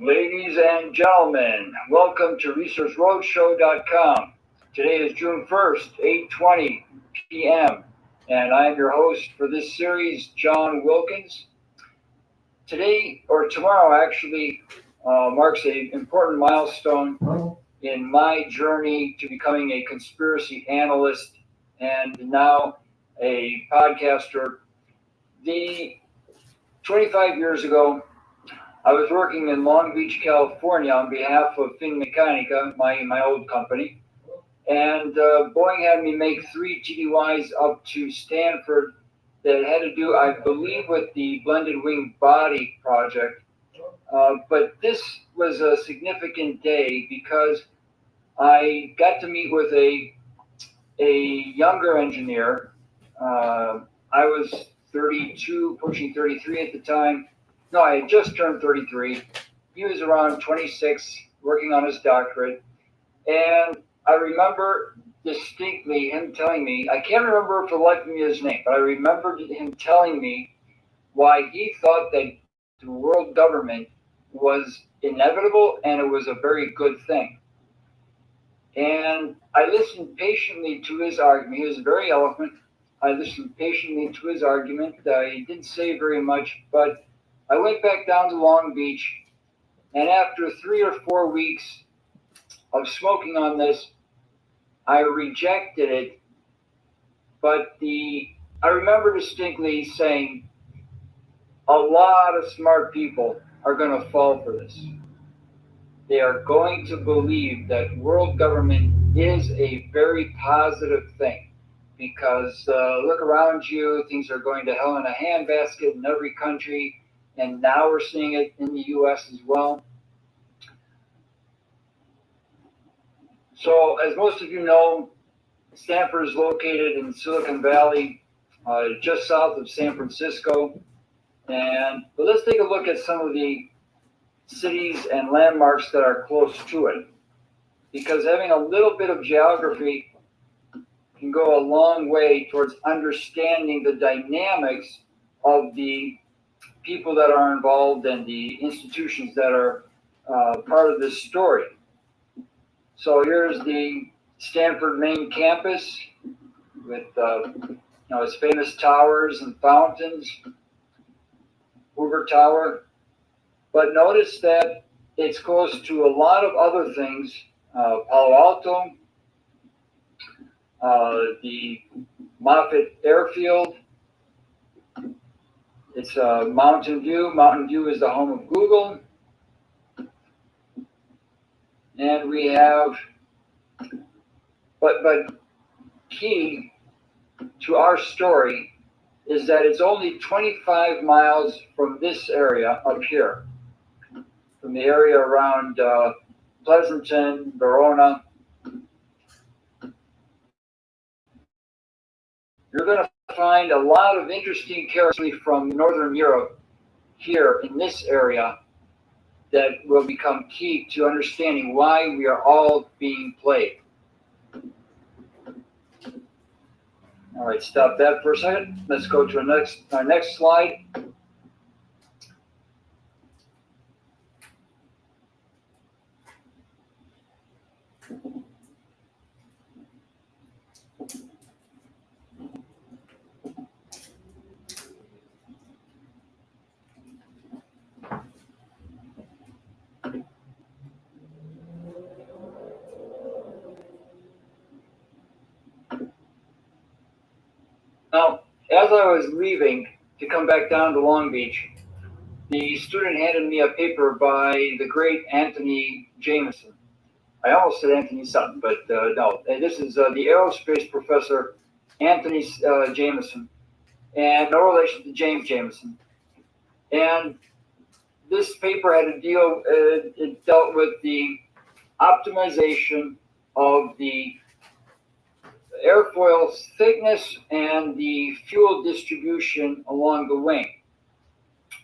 Ladies and gentlemen, welcome to ResearchRoadshow.com. Today is June 1st, 8:20 p.m., and I am your host for this series, John Wilkins. Today, or tomorrow actually, marks an important milestone in my journey to becoming a conspiracy analyst and now a podcaster. The 25 years ago, I was working in Long Beach, California on behalf of Finmeccanica, my old company, and Boeing had me make three TDYs up to Stanford that had to do, I believe, with the blended wing body project. But this was a significant day because I got to meet with a younger engineer. I was 32, pushing 33 at the time. No, I had just turned 33. He was around 26, working on his doctorate. And I remember distinctly him telling me, I can't remember for the life of me his name, but I remembered him telling me why he thought that the world government was inevitable and it was a very good thing. And I listened patiently to his argument. He was very eloquent. I listened patiently to his argument. He didn't say very much, but I went back down to Long Beach, and after 3 or 4 weeks of smoking on this, I rejected it. But I remember distinctly saying, a lot of smart people are going to fall for this. They are going to believe that world government is a very positive thing because look around you, things are going to hell in a handbasket in every country. And now we're seeing it in the U.S. as well. So, as most of you know, Stanford is located in Silicon Valley, just south of San Francisco. But let's take a look at some of the cities and landmarks that are close to it, because having a little bit of geography can go a long way towards understanding the dynamics of the people that are involved and the institutions that are part of this story. So here's the Stanford main campus with its famous towers and fountains, Hoover Tower. But notice that it's close to a lot of other things, Palo Alto, the Moffett Airfield. It's Mountain View. Mountain View is the home of Google. And we have, but key to our story is that it's only 25 miles from this area up here, from the area around Pleasanton, Verona. You're going to find a lot of interesting characters from Northern Europe here in this area that will become key to understanding why we are all being played. All right, stop that for a second. Let's go to our next slide. Now, as I was leaving to come back down to Long Beach, the student handed me a paper by the great Anthony Jameson. I almost said Anthony Sutton, but no. And this is the aerospace professor, Anthony Jameson, and no relation to James Jameson. And this paper had to deal, it dealt with the optimization of the airfoil thickness and the fuel distribution along the wing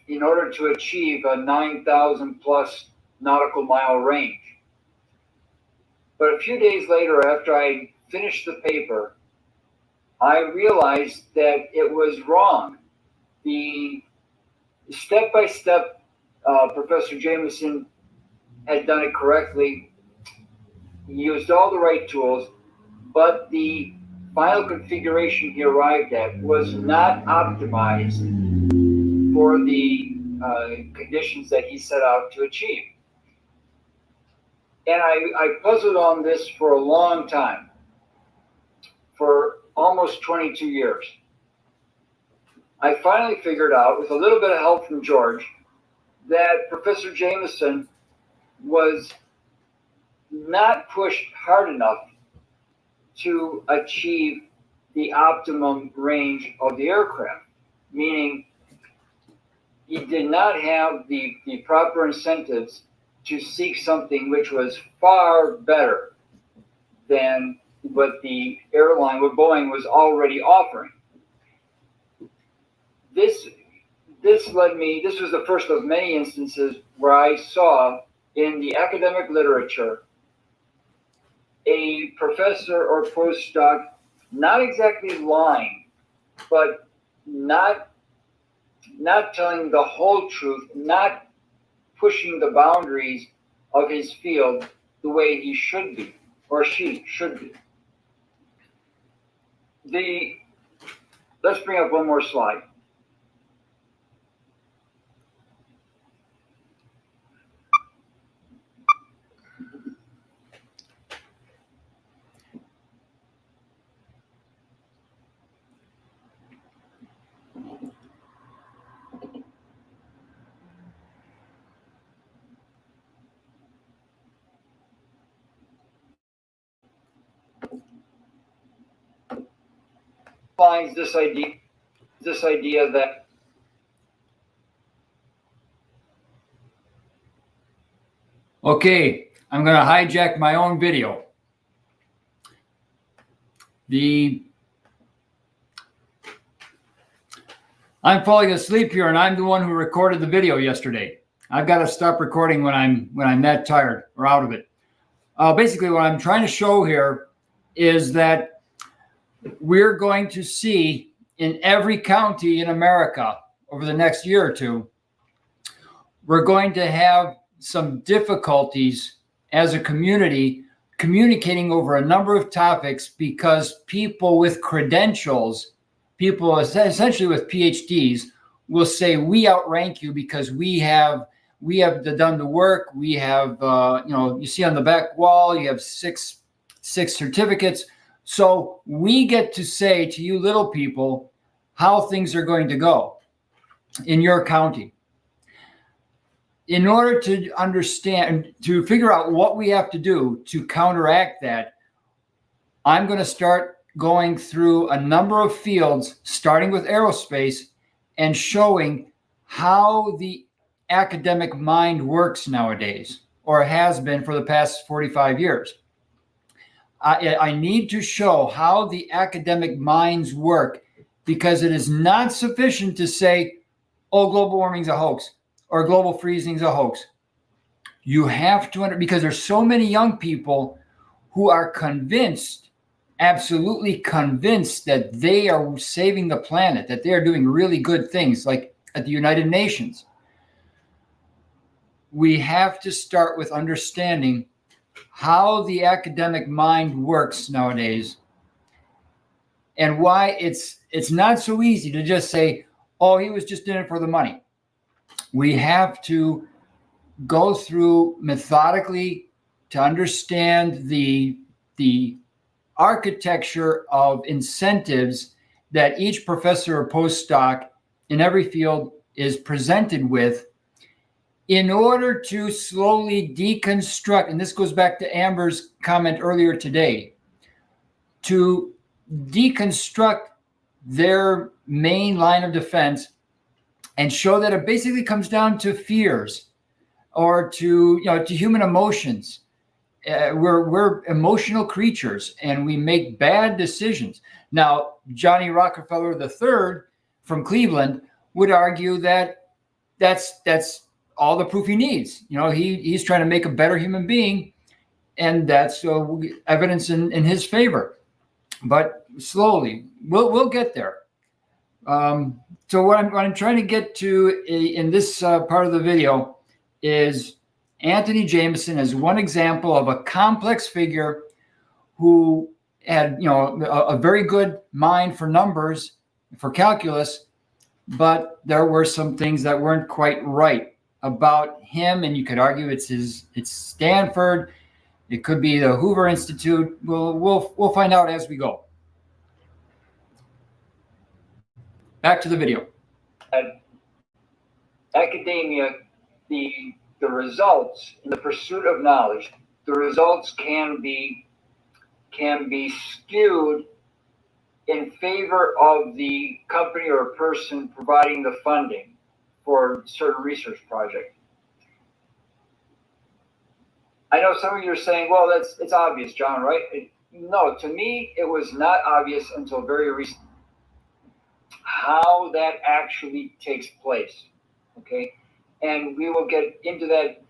in order to achieve a 9,000 plus nautical mile range. But a few days later, after I finished the paper, I realized that it was wrong. The step-by-step Professor Jameson had done it correctly. He used all the right tools, but the final configuration he arrived at was not optimized for the conditions that he set out to achieve. And I puzzled on this for a long time, for almost 22 years. I finally figured out, with a little bit of help from George, that Professor Jameson was not pushed hard enough to achieve the optimum range of the aircraft, meaning he did not have the proper incentives to seek something which was far better than what the airline, what Boeing was already offering. This led me, this was the first of many instances where I saw in the academic literature a professor or postdoc not exactly lying, but not telling the whole truth, not pushing the boundaries of his field the way he should be, or she should be. Let's bring up one more slide. Finds this idea that okay, I'm going to hijack my own video. I'm falling asleep here, and I'm the one who recorded the video yesterday. I've got to stop recording when I'm that tired or out of it. Basically, what I'm trying to show here is that we're going to see in every county in America over the next year or two, we're going to have some difficulties as a community communicating over a number of topics because people with credentials, people essentially with PhDs, will say we outrank you because we have done the work. We have, you see on the back wall, you have six certificates. So we get to say to you little people how things are going to go in your county. In order to understand, to figure out what we have to do to counteract that, I'm going to start going through a number of fields, starting with aerospace, and showing how the academic mind works nowadays, or has been for the past 45 years. I need to show how the academic minds work, because it is not sufficient to say, oh, global warming's a hoax, or global freezing's a hoax. You have to, because there's so many young people who are convinced, absolutely convinced, that they are saving the planet, that they are doing really good things, like at the United Nations. We have to start with understanding how the academic mind works nowadays, and why it's not so easy to just say, oh, he was just in it for the money. We have to go through methodically to understand the architecture of incentives that each professor or postdoc in every field is presented with, in order to slowly deconstruct, and this goes back to Amber's comment earlier today, to deconstruct their main line of defense and show that it basically comes down to fears, or to human emotions. We're emotional creatures, and we make bad decisions. Now, Johnny Rockefeller III from Cleveland would argue that that's all the proof he needs. He's trying to make a better human being, and that's evidence in his favor. But slowly, we'll get there. So what I'm trying to get to in this part of the video is Anthony Jameson as one example of a complex figure who had, a very good mind for numbers, for calculus, but there were some things that weren't quite right about him, and you could argue it's Stanford, it could be the Hoover Institute. We'll find out as we go. Back to the video. At academia, the results in the pursuit of knowledge, the results can be skewed in favor of the company or person providing the funding for certain research project. I know some of you are saying, well, it's obvious, John, right? No, to me, it was not obvious until very recently how that actually takes place, okay? And we will get into that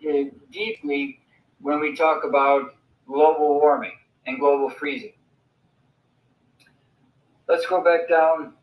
deeply when we talk about global warming and global freezing. Let's go back down.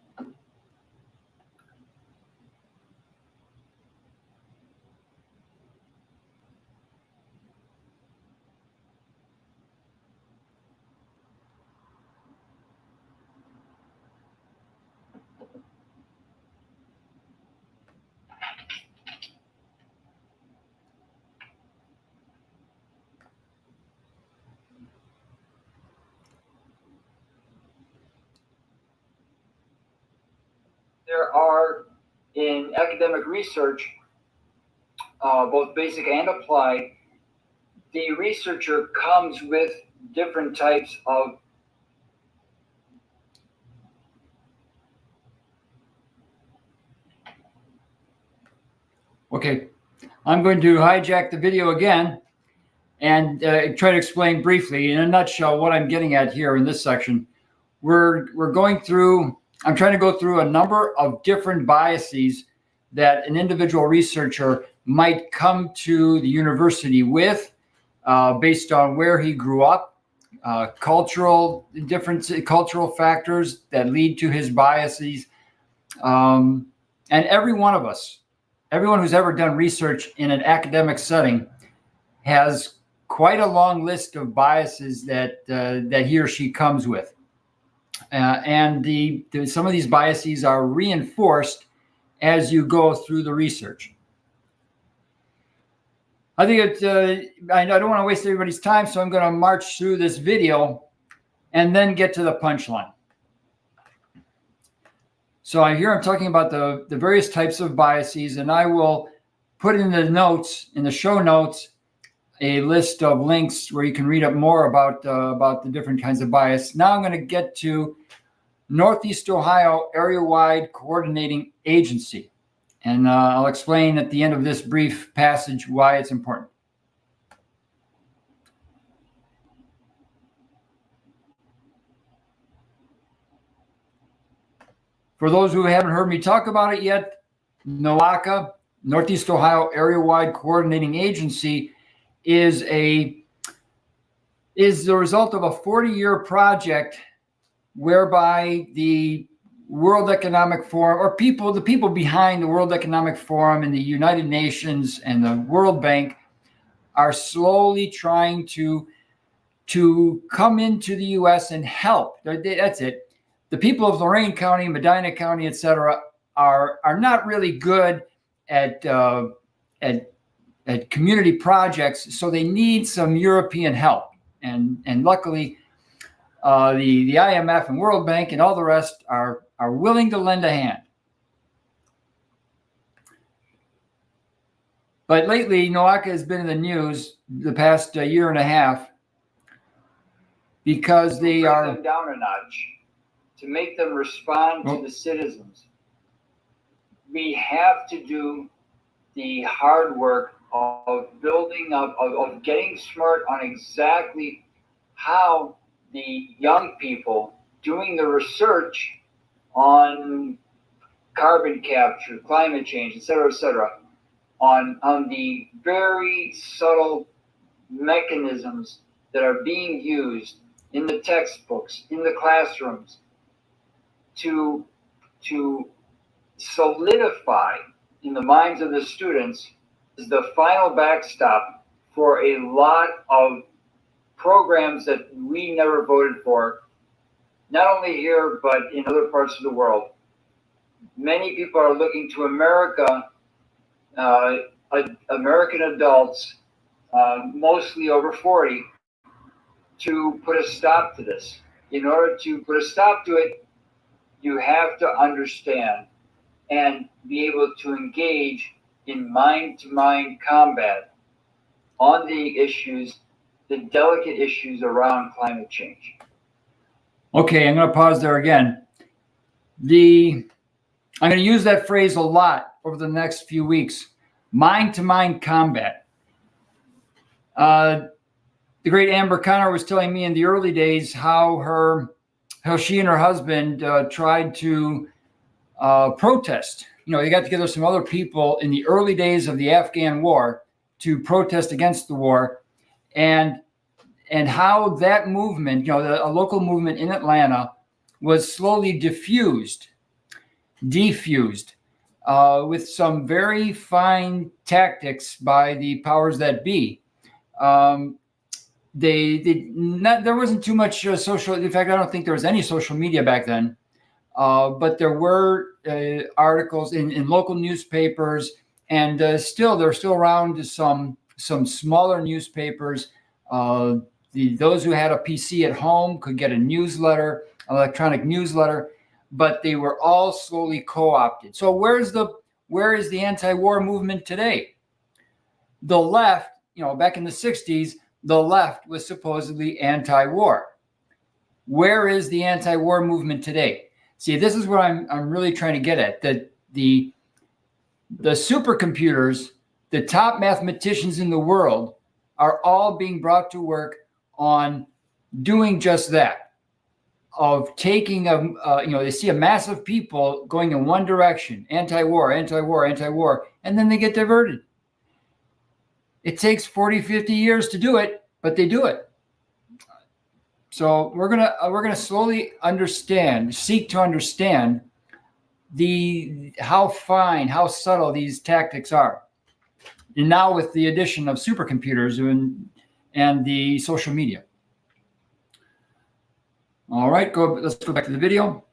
There are, in academic research, both basic and applied, the researcher comes with different types of Okay, I'm going to hijack the video again and try to explain briefly, in a nutshell, what I'm getting at here in this section. We're going through, I'm trying to go through a number of different biases that an individual researcher might come to the university with based on where he grew up, cultural factors that lead to his biases. And every one of us, everyone who's ever done research in an academic setting has quite a long list of biases that he or she comes with. And some of these biases are reinforced as you go through the research. I think I don't want to waste everybody's time, so I'm going to march through this video and then get to the punchline. So here I'm talking about the various types of biases, and I will put in the notes, in the show notes, a list of links where you can read up more about the different kinds of bias. Now I'm going to get to Northeast Ohio Area-Wide Coordinating Agency. And I'll explain at the end of this brief passage why it's important. For those who haven't heard me talk about it yet, NOACA, Northeast Ohio Area-Wide Coordinating Agency, is the result of a 40-year project whereby the World Economic Forum, or the people behind the World Economic Forum and the United Nations and the World Bank, are slowly trying to come into the U.S. and help. That's it. The people of Lorain County, Medina County, etc., are not really good at community projects, so they need some European help. And luckily, the IMF and World Bank and all the rest are willing to lend a hand. But lately, NOACA has been in the news the past year and a half because they are them down a notch to make them respond to the citizens. We have to do the hard work of building up, of getting smart on exactly how the young people doing the research on carbon capture, climate change, et cetera, on the very subtle mechanisms that are being used in the textbooks, in the classrooms, to solidify in the minds of the students is the final backstop for a lot of programs that we never voted for, not only here, but in other parts of the world. Many people are looking to America, American adults, mostly over 40, to put a stop to this. In order to put a stop to it, you have to understand and be able to engage in mind-to-mind combat on the issues, the delicate issues around climate change. Okay, I'm going to pause there again. I'm going to use that phrase a lot over the next few weeks. Mind-to-mind combat. The great Amber Connor was telling me in the early days how she and her husband tried to protest. They got together some other people in the early days of the Afghan war to protest against the war, and how that movement, a local movement in Atlanta, was slowly defused with some very fine tactics by the powers that be. There wasn't too much social. In fact, I don't think there was any social media back then. But there were articles in local newspapers, and they're still around some smaller newspapers. Those who had a PC at home could get a newsletter, electronic newsletter, but they were all slowly co-opted. So where is the anti-war movement today? The left, back in the 60s, the left was supposedly anti-war. Where is the anti-war movement today? See, this is what I'm really trying to get at. That the supercomputers, the top mathematicians in the world, are all being brought to work on doing just that, of taking they see a mass of people going in one direction, anti-war, anti-war, anti-war, and then they get diverted. It takes 40, 50 years to do it, but they do it. So we're gonna slowly seek to understand how fine, how subtle these tactics are. And now with the addition of supercomputers and the social media. All right, let's go back to the video.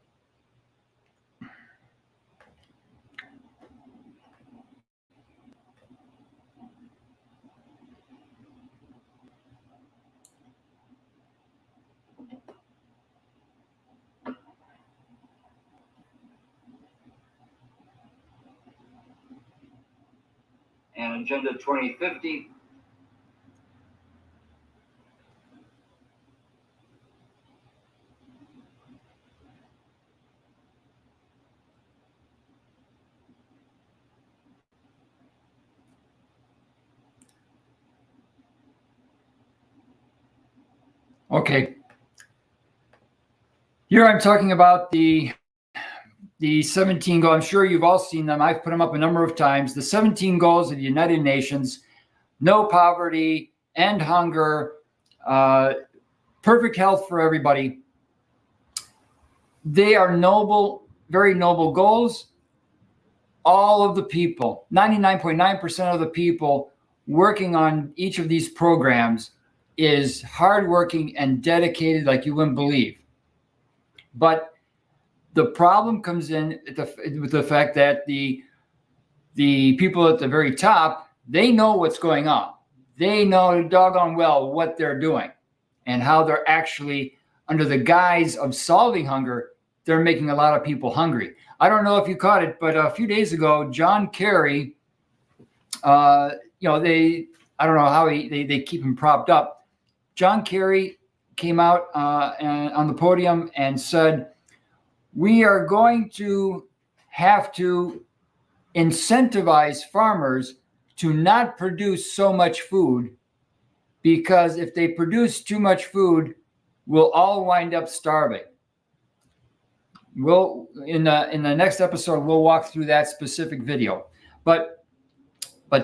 And Agenda 2050. Okay. Here I'm talking about the 17 goals. I'm sure you've all seen them. I've put them up a number of times. The 17 goals of the United Nations: no poverty, end hunger, perfect health for everybody. They are noble, very noble goals. All of the people, 99.9% of the people working on each of these programs is hardworking and dedicated like you wouldn't believe. But the problem comes in with the fact that the people at the very top, they know what's going on. They know doggone well what they're doing and how they're actually, under the guise of solving hunger, they're making a lot of people hungry. I don't know if you caught it, but a few days ago, John Kerry, I don't know how they keep him propped up. John Kerry came out on the podium and said, we are going to have to incentivize farmers to not produce so much food, because if they produce too much food, we'll all wind up starving. We'll in the next episode, we'll walk through that specific video. But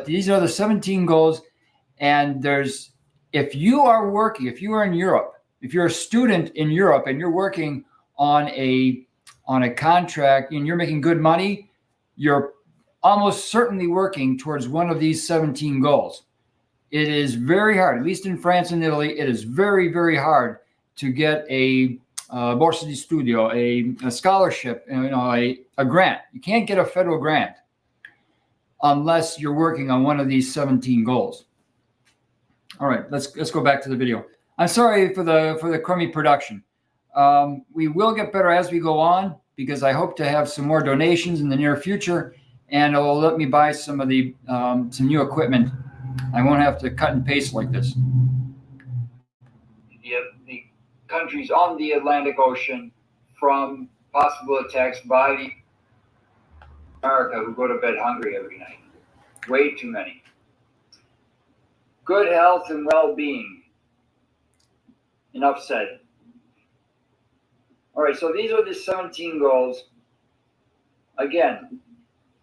these are the 17 goals, and if you are in Europe, if you're a student in Europe and you're working on a contract and you're making good money, you're almost certainly working towards one of these 17 goals. it is very hard, at least in France and Italy, it is very, very hard to get a borsa di studio, a scholarship, a grant. You can't get a federal grant unless you're working on one of these 17 goals. All right, let's go back to the video. I'm sorry for the crummy production. We will get better as we go on, because I hope to have some more donations in the near future, and it will let me buy some of the some new equipment. I won't have to cut and paste like this. The countries on the Atlantic Ocean from possible attacks by the America who go to bed hungry every night. Way too many. Good health and well-being. Enough said. All right, so these are the 17 goals. Again,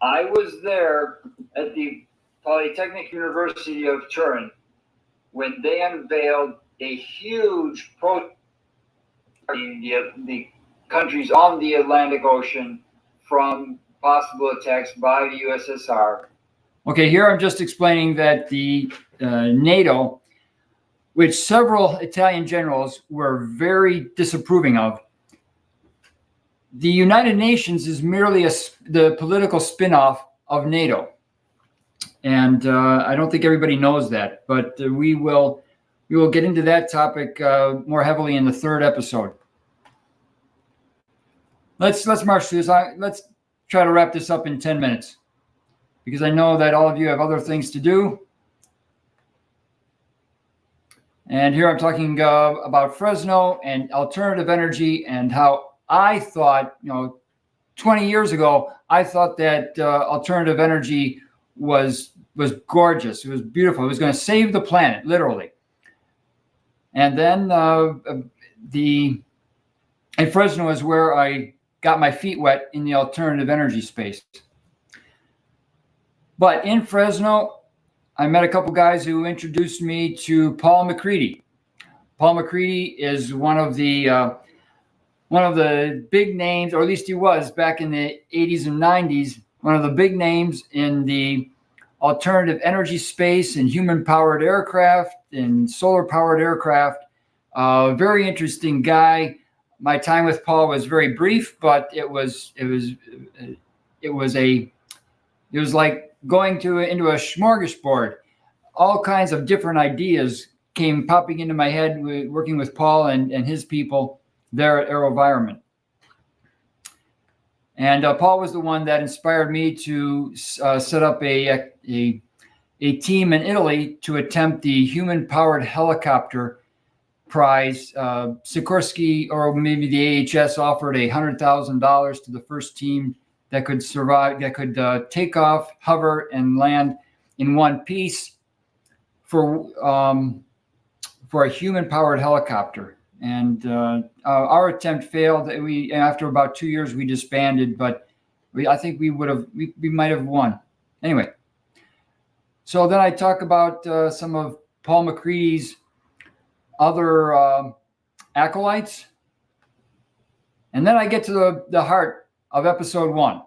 I was there at the Polytechnic University of Turin when they unveiled a huge the countries on the Atlantic Ocean from possible attacks by the USSR. Okay, here I'm just explaining that the NATO, which several Italian generals were very disapproving of, the United Nations is merely the political spin-off of NATO. And I don't think everybody knows that, but we will get into that topic more heavily in the third episode. Let's march through this. Let's try to wrap this up in 10 minutes, because I know that all of you have other things to do. And here I'm talking about Fresno and alternative energy, and how I thought, 20 years ago, I thought that alternative energy was gorgeous. It was beautiful. It was going to save the planet, literally. And then in Fresno is where I got my feet wet in the alternative energy space. But in Fresno, I met a couple guys who introduced me to Paul McCready. Paul McCready is one of the big names, or at least he was back in the 80s and 90s, one of the big names in the alternative energy space and human-powered aircraft and solar-powered aircraft. Very interesting guy. My time with Paul was very brief, but it was like going into a smorgasbord. All kinds of different ideas came popping into my head working with Paul and his people there at AeroVironment. And Paul was the one that inspired me to set up a team in Italy to attempt the human-powered helicopter prize. Sikorsky, or maybe the AHS, offered $100,000 to the first team that could survive, that could take off, hover, and land in one piece for a human-powered helicopter. And our attempt failed. After about 2 years, we disbanded, but I think we might have won. Anyway, so then I talk about some of Paul McCready's other acolytes, and then I get to the heart of episode 1,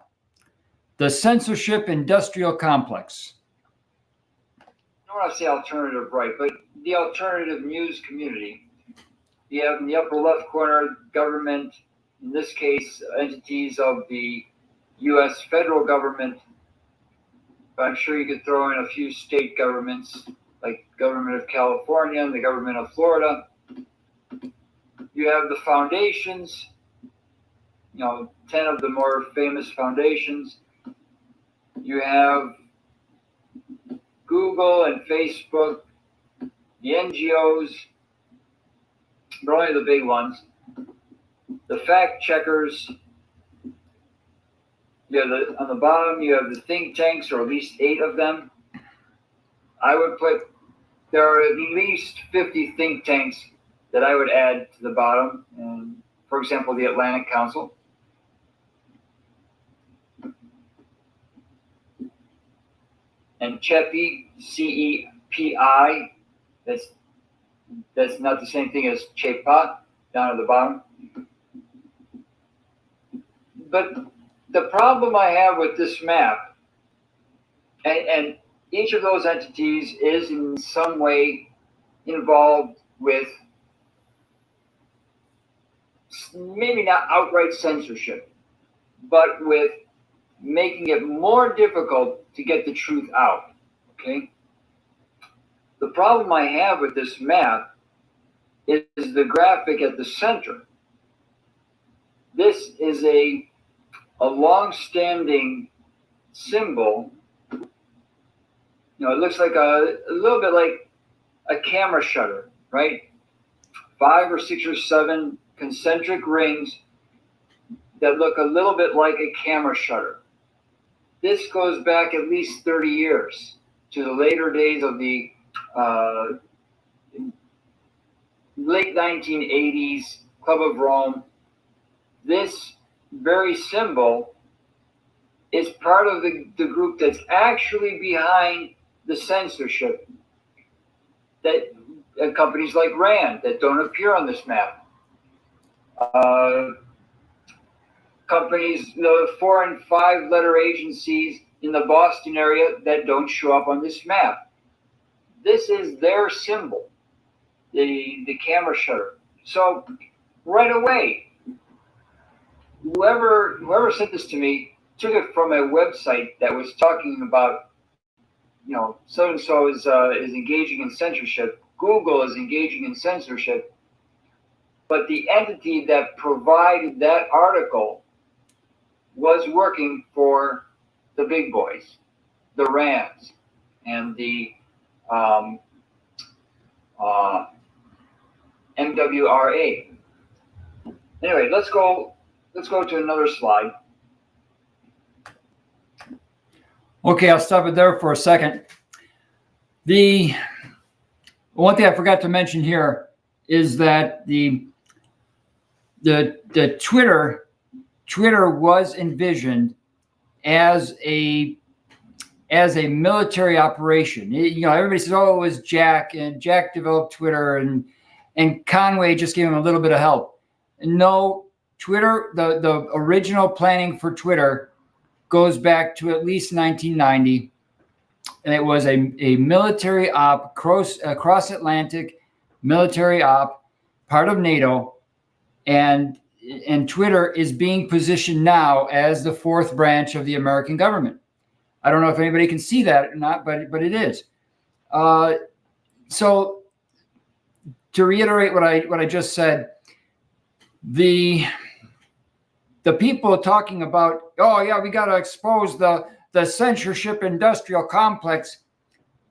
the censorship industrial complex. I don't want to say alternative right, but the alternative news community. You have in the upper left corner government, in this case, entities of the U.S. federal government. But I'm sure you could throw in a few state governments, like the government of California and the government of Florida. You have the foundations, 10 of the more famous foundations. You have Google and Facebook, the NGOs, but only the big ones. The fact checkers. On the bottom, you have the think tanks, or at least 8 of them. I would put, there are at least 50 think tanks that I would add to the bottom. And for example, the Atlantic Council. And CEPI, CEPI, that's not the same thing as CEPA, down at the bottom. But the problem I have with this map, and each of those entities is in some way involved with maybe not outright censorship, but with making it more difficult to get the truth out. Okay? The problem I have with this map is the graphic at the center. This is a long-standing symbol. You know, it looks like a little bit like a camera shutter, right? 5 or 6 or 7 concentric rings that look a little bit like a camera shutter. This goes back at least 30 years to the later days of the late 1980s Club of Rome. This very symbol is part of the group that's actually behind the censorship that companies like RAND that don't appear on this map. Companies, the 4 and 5 letter agencies in the Boston area that don't show up on this map. This is their symbol, the camera shutter. So right away, whoever sent this to me took it from a website that was talking about, you know, so-and-so is engaging in censorship. Google is engaging in censorship. But the entity that provided that article was working for the big boys, the RANDs, and the MWRA. Anyway, let's go to another slide. Okay, I'll stop it there for a second. The one thing I forgot to mention here is that the Twitter was envisioned as a military operation. You know, everybody says, "Oh, it was Jack, and Jack developed Twitter, and Conway just gave him a little bit of help." No, Twitter, the original planning for Twitter goes back to at least 1990, and it was a military op, cross-Atlantic military op, part of NATO, and Twitter is being positioned now as the 4th branch of the American government. I don't know if anybody can see that or not, but it is. So to reiterate what I just said, the people talking about, oh yeah, we got to expose the censorship industrial complex.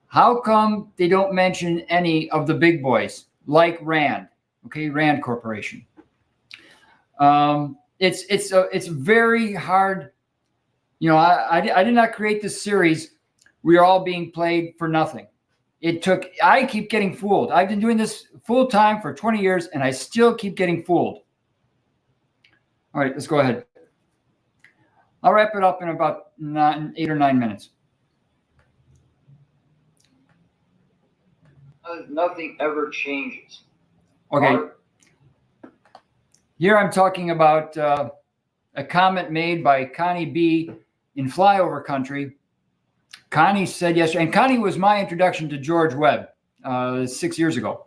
How come they don't mention any of the big boys like RAND? Okay, RAND Corporation. It's very hard. You know, I did not create this series. We are all being played for nothing. I keep getting fooled. I've been doing this full time for 20 years, and I still keep getting fooled. All right, let's go ahead. I'll wrap it up in about 8 or 9 minutes. Nothing ever changes. Okay. Here I'm talking about a comment made by Connie B in Flyover Country. Connie said yesterday, and Connie was my introduction to George Webb 6 years ago.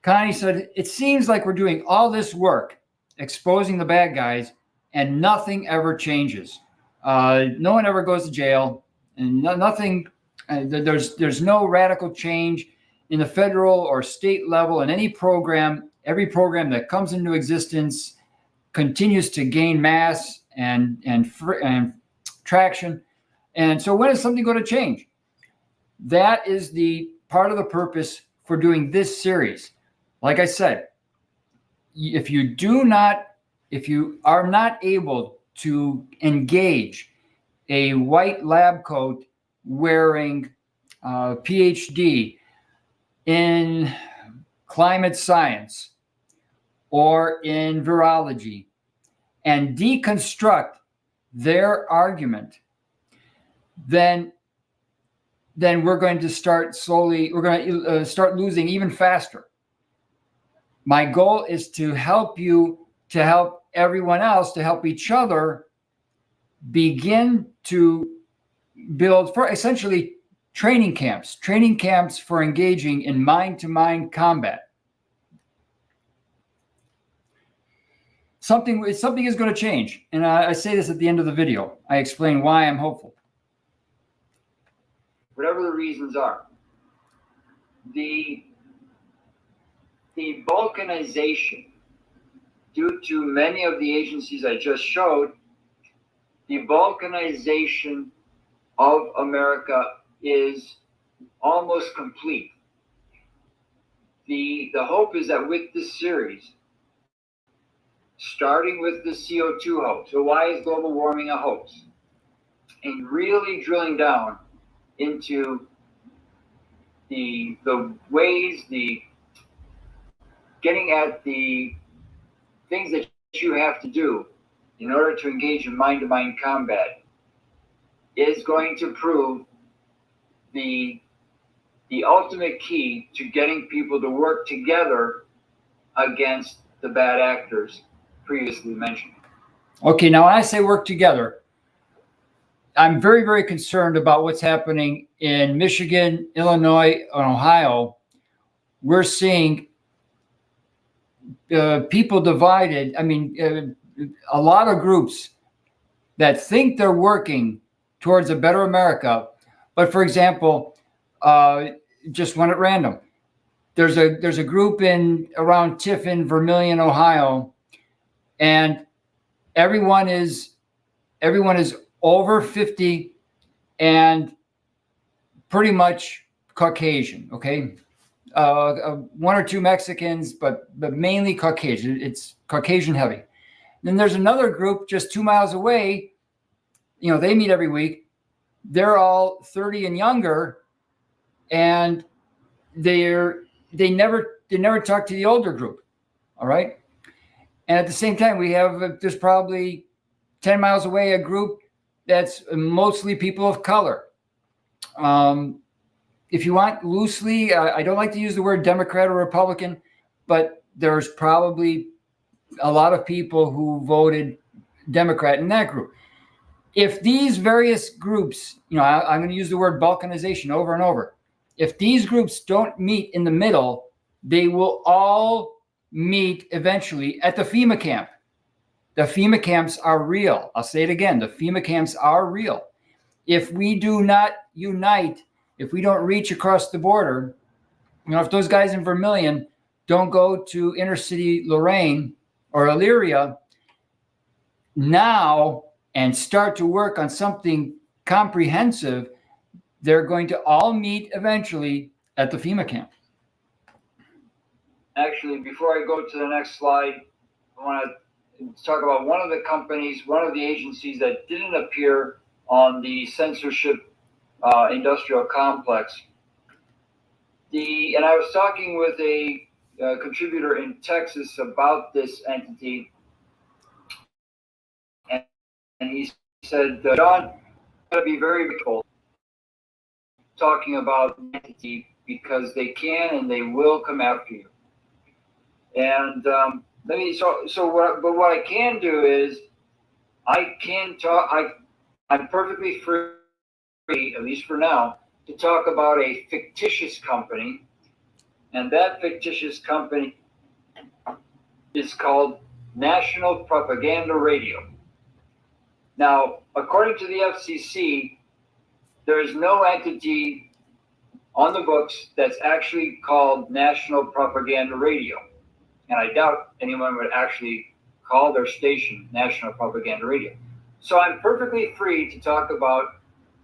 Connie said, "It seems like we're doing all this work exposing the bad guys, and nothing ever changes. No one ever goes to jail, and nothing. There's no radical change in the federal or state level in any program. Every program that comes into existence continues to gain mass and traction. And so when is something going to change?" That is the part of the purpose for doing this series. Like I said, if you are not able to engage a white lab coat wearing PhD in climate science or in virology and deconstruct their argument, then we're going to start slowly, we're going to start losing even faster. My goal is to help you, to help everyone else, to help each other begin to build for essentially training camps for engaging in mind-to-mind combat. Something is going to change, and I say this at the end of the video. I explain why I'm hopeful. Whatever the reasons are, the balkanization, due to many of the agencies I just showed, the balkanization of America is almost complete. The hope is that with this series, starting with the CO2 hoax, so why is global warming a hoax? And really drilling down into the ways, getting at the things that you have to do in order to engage in mind-to-mind combat is going to prove the ultimate key to getting people to work together against the bad actors previously mentioned. Okay, now when I say work together, I'm very, very concerned about what's happening in Michigan, Illinois, and Ohio. We're seeing people divided. I mean, a lot of groups that think they're working towards a better America. But for example, just one at random, there's a group around Tiffin, Vermilion, Ohio, and everyone is over 50 and pretty much Caucasian. Okay. One or two Mexicans, but mainly Caucasian. It's Caucasian heavy. Then there's another group just 2 miles away. You know, they meet every week. They're all 30 and younger, and they never talk to the older group. All right. And at the same time, there's probably 10 miles away a group that's mostly people of color. If you want loosely, I don't like to use the word Democrat or Republican, but there's probably a lot of people who voted Democrat in that group. If these various groups, I'm going to use the word balkanization over and over. If these groups don't meet in the middle, they will all meet eventually at the FEMA camp. The FEMA camps are real. I'll say it again. The FEMA camps are real. If we do not unite, if we don't reach across the border, if those guys in Vermilion don't go to inner city Lorraine or Elyria now and start to work on something comprehensive, they're going to all meet eventually at the FEMA camp. Actually, before I go to the next slide, I want to talk about one of the companies, one of the agencies that didn't appear on the censorship industrial complex. And I was talking with a contributor in Texas about this entity, and he said, John, you got to be very careful talking about the entity because they can and they will come after you. And what I can do is I can talk. I'm perfectly free, at least for now, to talk about a fictitious company, and that fictitious company is called National Propaganda Radio. Now, according to the FCC, there is no entity on the books that's actually called National Propaganda Radio. And I doubt anyone would actually call their station National Propaganda Radio. So I'm perfectly free to talk about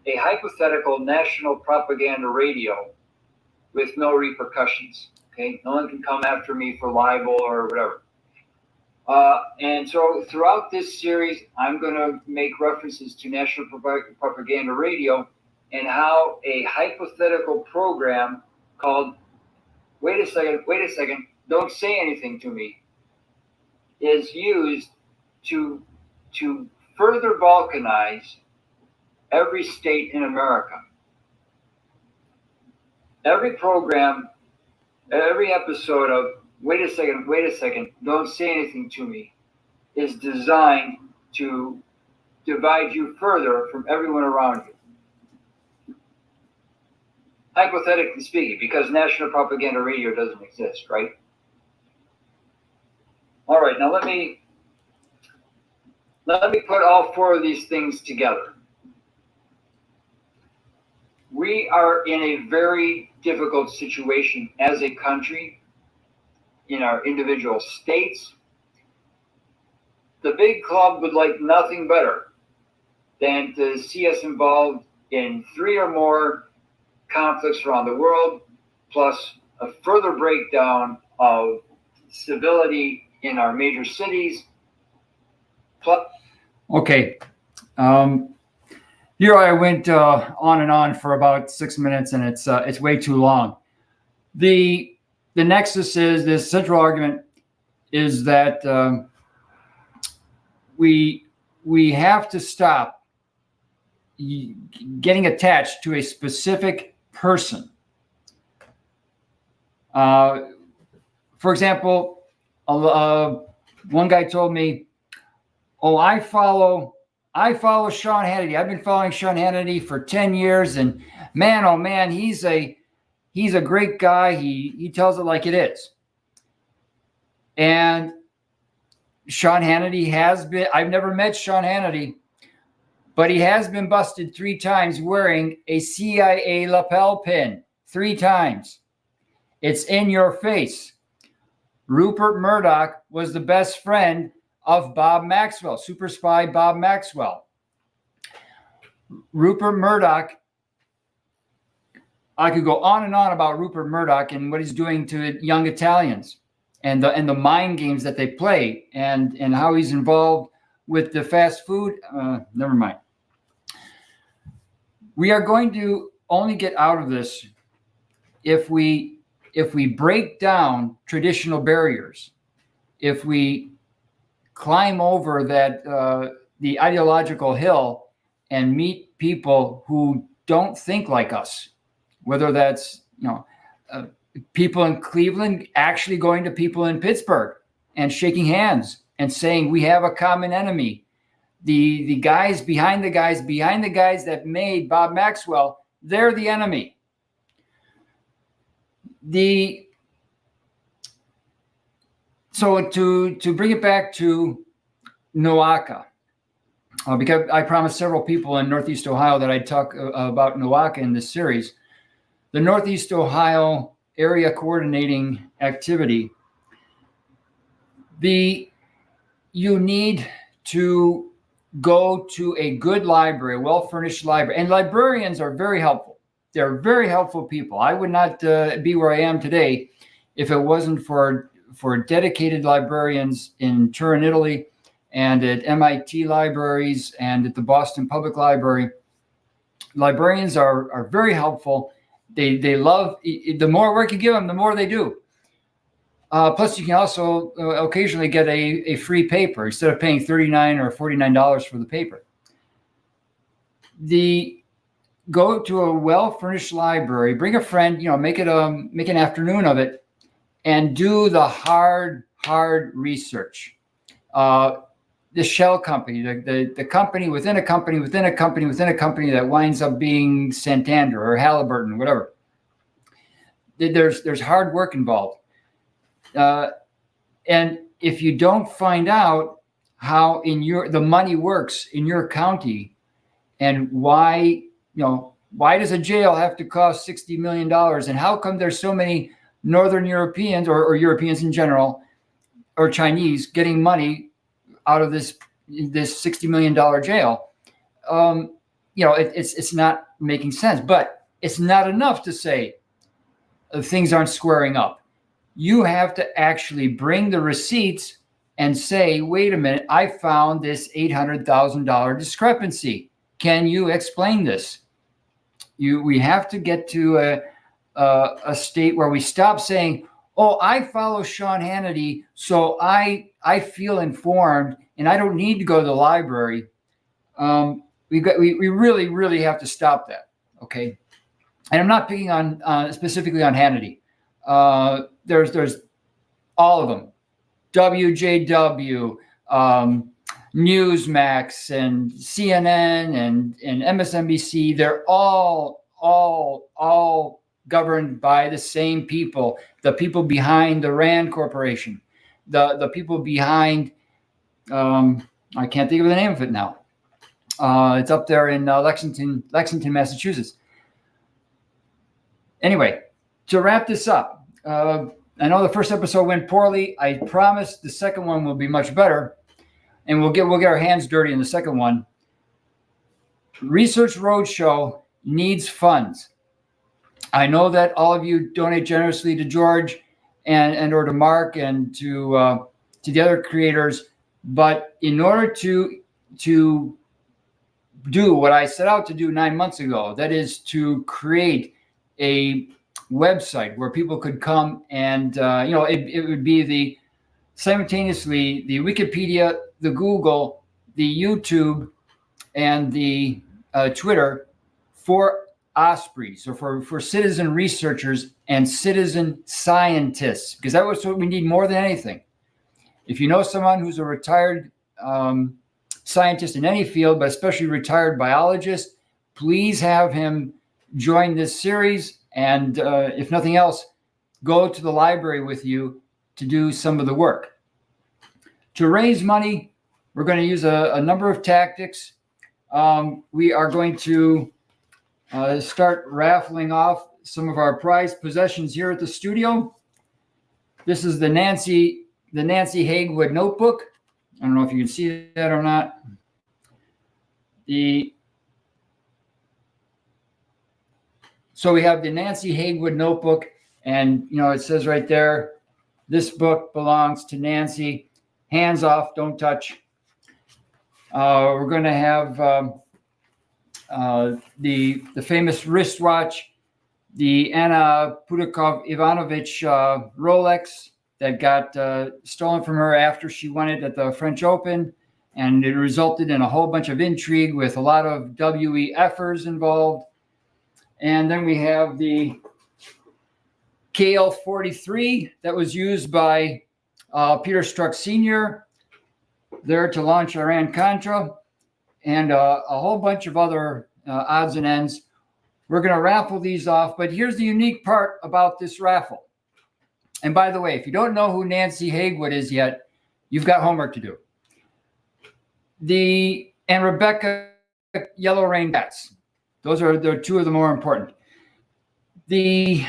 a hypothetical national propaganda radio with no repercussions. Okay, no one can come after me for libel or whatever. And so throughout this series, I'm going to make references to National Propaganda Radio and how a hypothetical program called wait a second, don't say anything to me, is used to further balkanize every state in America. Every program, every episode of wait a second, don't say anything to me, is designed to divide you further from everyone around you. hypothetically speaking, because national propaganda radio doesn't exist, right? All right, now let me put all four of these things together. We are in a very difficult situation as a country, in our individual states. The big club would like nothing better than to see us involved in 3 or more conflicts around the world, plus a further breakdown of civility in our major cities. Okay. Here I went on and on for about 6 minutes, and it's way too long. The nexus is, the central argument is that we have to stop getting attached to a specific person. For example, one guy told me, "Oh, I follow Sean Hannity. I've been following Sean Hannity for 10 years, and man, oh man, he's a great guy. He tells it like it is." And Sean Hannity has been, I've never met Sean Hannity, but he has been busted 3 times wearing a CIA lapel pin. 3 times. It's in your face. Rupert Murdoch was the best friend of Bob Maxwell, super spy Bob Maxwell. Rupert Murdoch, I could go on and on about Rupert Murdoch and what he's doing to young Italians, and the mind games that they play, and how he's involved with the fast food. Never mind. We are going to only get out of this if we break down traditional barriers, if we climb over that the ideological hill and meet people who don't think like us, whether that's people in Cleveland actually going to people in Pittsburgh and shaking hands and saying we have a common enemy. The guys behind the guys that made Bob Maxwell, they're the enemy. So to bring it back to NOACA, because I promised several people in Northeast Ohio that I'd talk about NOACA in this series. The Northeast Ohio Area Coordinating Activity, you need to go to a good library, a well-furnished library, and librarians are very helpful. They're very helpful people. I would not be where I am today if it wasn't for dedicated librarians in Turin, Italy, and at MIT libraries and at the Boston Public Library. Librarians are very helpful. They love, the more work you give them, the more they do. Plus, you can also occasionally get a free paper instead of paying $39 or $49 for the paper. Go to a well-furnished library, bring a friend, make an afternoon of it, and do the hard research. The shell company, the company within a company within a company within a company that winds up being Santander or Halliburton, whatever. There's hard work involved. And if you don't find out how the money works in your county, and why does a jail have to cost $60 million, and how come there's so many Northern Europeans or Europeans in general or Chinese getting money out of this $60 million jail? It's not making sense, but it's not enough to say things aren't squaring up. You have to actually bring the receipts and say, wait a minute, I found this $800,000 discrepancy. Can you explain this? We have to get to a state where we stop saying, oh, I follow Sean Hannity, so I feel informed and I don't need to go to the library. We really, really have to stop that. Okay. And I'm not picking on specifically on Hannity. There's all of them. WJW, Newsmax, and CNN and MSNBC. They're all governed by the same people, the people behind the Rand Corporation, the people behind, I can't think of the name of it now. It's up there in Lexington, Massachusetts. Anyway, to wrap this up, I know the first episode went poorly. I promise the second one will be much better, and we'll get our hands dirty in the second one. Research Roadshow needs funds. I know that all of you donate generously to George and or to Mark and to the other creators, but in order to do what I set out to do 9 months ago, that is to create a website where people could come and it would be simultaneously the Wikipedia, the Google, the YouTube, and the Twitter for Ospreys, or for citizen researchers and citizen scientists, because that was what we need more than anything. If you know someone who's a retired scientist in any field, but especially retired biologist, please have him join this series. And if nothing else, go to the library with you to do some of the work. To raise money, we're going to use a number of tactics. We are going to start raffling off some of our prized possessions here at the studio. This is the Nancy Hagewood notebook. I don't know if you can see that or not. So we have the Nancy Hagewood notebook, and it says right there, this book belongs to Nancy. Hands off, don't touch. We're going to have the famous wristwatch, the Anna Pudakov-Ivanovich Rolex that got stolen from her after she won it at the French Open, and it resulted in a whole bunch of intrigue with a lot of WEFers involved. And then we have the KL-43 that was used by Peter Strzok Sr. there to launch Iran-Contra, and a whole bunch of other odds and ends. We're going to raffle these off, but here's the unique part about this raffle. And by the way, if you don't know who Nancy Hagewood is yet, you've got homework to do. And Rebecca Yellow Rain Bats. Those are the two of the more important. In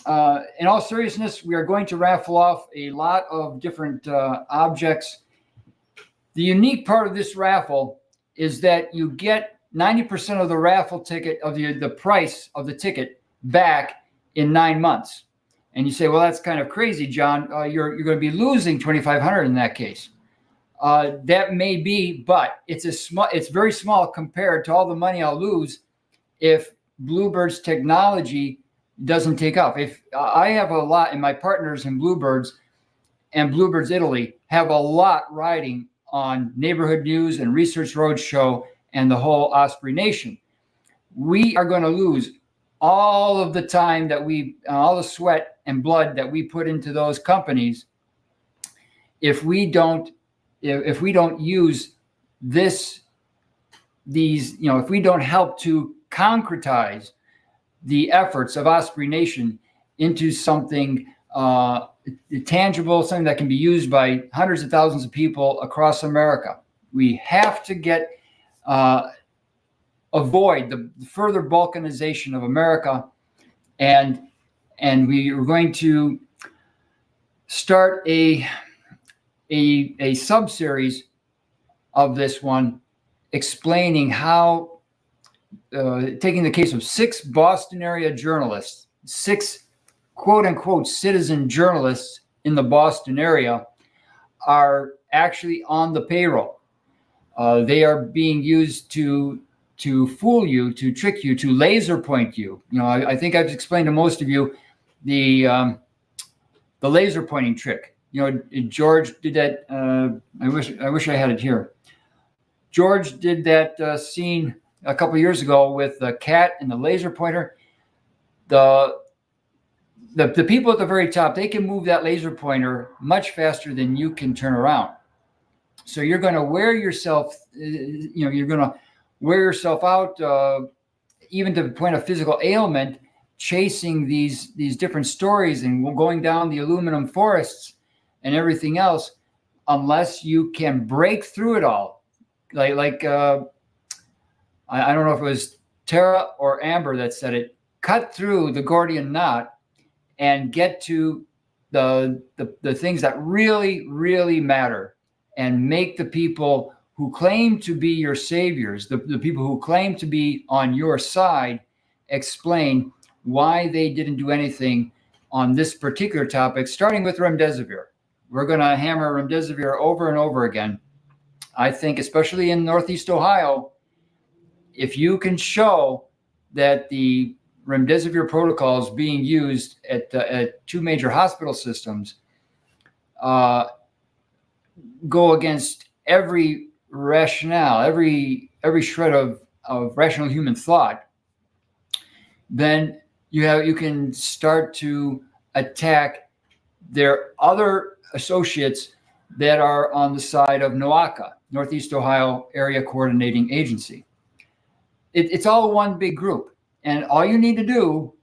all seriousness, we are going to raffle off a lot of different objects. The unique part of this raffle is that you get 90% of the raffle ticket, of the price of the ticket, back in 9 months. And you say, well, that's kind of crazy, John. You're going to be losing $2,500 in that case. That may be, but it's very small compared to all the money I'll lose if Bluebird's technology doesn't take off. If I have a lot, and my partners in Bluebirds and Bluebirds Italy have a lot riding on Neighborhood News and Research Roadshow and the whole Osprey Nation. We are going to lose all of the time that all the sweat and blood that we put into those companies if we don't use if we don't help to concretize the efforts of Osprey Nation into something tangible, something that can be used by hundreds of thousands of people across America. We have to avoid the further balkanization of America, and we are going to start a sub-series of this one explaining how, taking the case of 6 Boston area journalists, 6 quote-unquote citizen journalists in the Boston area are actually on the payroll. They are being used to fool you, to trick you, to laser point you. I think I've explained to most of you the laser pointing trick. George did that. I wish I had it here. George did that scene a couple years ago with the cat and the laser pointer. The people at the very top, they can move that laser pointer much faster than you can turn around. So you're going to wear yourself, you're going to wear yourself out, even to the point of physical ailment, chasing these different stories and going down the aluminum forests and everything else, unless you can break through it all. I don't know if it was Tara or Amber that said it, cut through the Gordian knot and get to the things that really, really matter, and make the people who claim to be your saviors, the people who claim to be on your side, explain why they didn't do anything on this particular topic, starting with remdesivir. We're going to hammer remdesivir over and over again. I think, especially in Northeast Ohio, if you can show that the remdesivir protocols being used at two major hospital systems go against every rationale, every shred of rational human thought, then you can start to attack their other associates that are on the side of NOACA, Northeast Ohio Area Coordinating Agency. It's all one big group, and all you need to do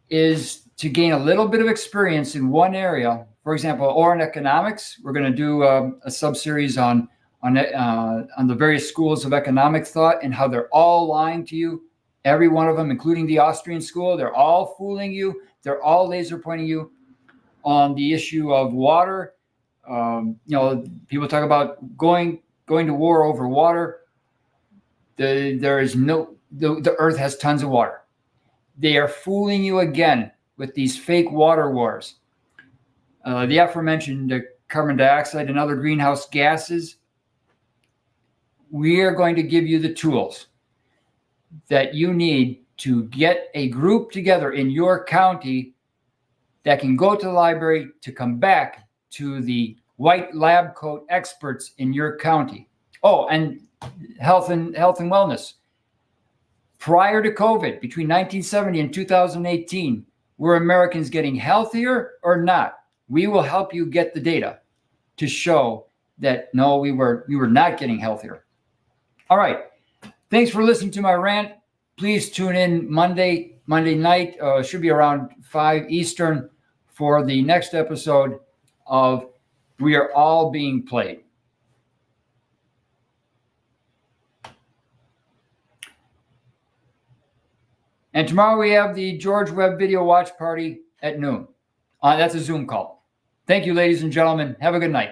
is to gain a little bit of experience in one area. For example, or in economics, we're going to do a sub-series on the various schools of economic thought and how they're all lying to you. Every one of them, including the Austrian school, they're all fooling you. They're all laser pointing you on the issue of water. People talk about going to war over water. The earth has tons of water. They are fooling you again with these fake water wars. The aforementioned carbon dioxide and other greenhouse gases. We are going to give you the tools that you need to get a group together in your county that can go to the library to come back to the white lab coat experts in your county. Oh, and health and wellness. Prior to COVID, between 1970 and 2018, were Americans getting healthier or not? We will help you get the data to show that no, we were not getting healthier. All right. Thanks for listening to my rant. Please tune in Monday night. Should be around 5 Eastern for the next episode of We Are All Being Played. And tomorrow we have the George Webb video watch party at noon. That's a Zoom call. Thank you, ladies and gentlemen. Have a good night.